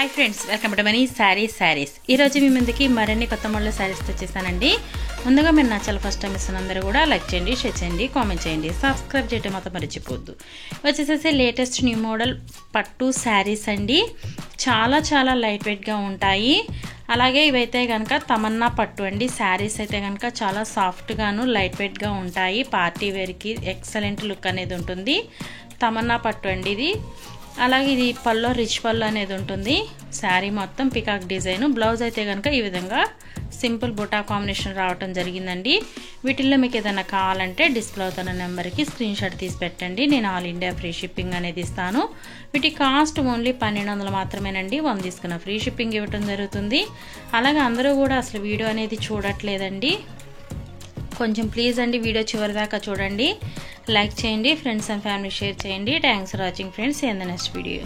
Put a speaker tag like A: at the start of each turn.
A: Hi friends, welcome to money saris. ఈరోజు మీ ముందుకి మరిన్ని కొత్త మోడల్ శారీస్ తెచ్చేసానండి. ముందుగా మీరు నా ఛానల్ ఫస్ట్ టైం ఇస్తున్న అందరూ కూడా లైక్ చేయండి, షేర్ చేయండి, కామెంట్ చేయండి, సబ్స్క్రైబ్ చేయడం మాత్రం మర్చిపోవద్దు. వచ్చేసేసి లేటెస్ట్ న్యూ మోడల్ పట్టు శారీస్ అండి. చాలా లైట్ వెయిట్గా ఉంటాయి. అలాగే ఇవైతే కనుక తమన్నా పట్టు అండి. శారీస్ అయితే కనుక చాలా సాఫ్ట్గాను లైట్ వెయిట్గా ఉంటాయి. పార్టీ వేర్కి ఎక్సలెంట్ లుక్ అనేది ఉంటుంది. తమన్నా పట్టు అండి ఇది. అలాగే ఇది పల్లో రిచ్ పళ్ళు అనేది ఉంటుంది. శారీ మొత్తం పికాక్ డిజైన్. బ్లౌజ్ అయితే కనుక ఈ విధంగా సింపుల్ బుటా కాంబినేషన్ రావటం జరిగిందండి. వీటిల్లో మీకు ఏదైనా కావాలంటే డిస్ప్లే అవుతున్న నెంబర్కి స్క్రీన్ షాట్ తీసి పెట్టండి. నేను ఆల్ ఇండియా ఫ్రీ షిప్పింగ్ అనేది ఇస్తాను. వీటి కాస్ట్ ఓన్లీ 1200 మాత్రమేనండి. 100 తీసుకున్న ఫ్రీ షిప్పింగ్ ఇవ్వటం జరుగుతుంది. అలాగే అందరూ కూడా అసలు వీడియో అనేది చూడట్లేదండి. కొంచెం ప్లీజ్ అండి వీడియో చివరి దాకా చూడండి, లైక్ చేయండి, ఫ్రెండ్స్ అండ్ ఫ్యామిలీ షేర్ చేయండి. Thanks for watching friends. In the next video.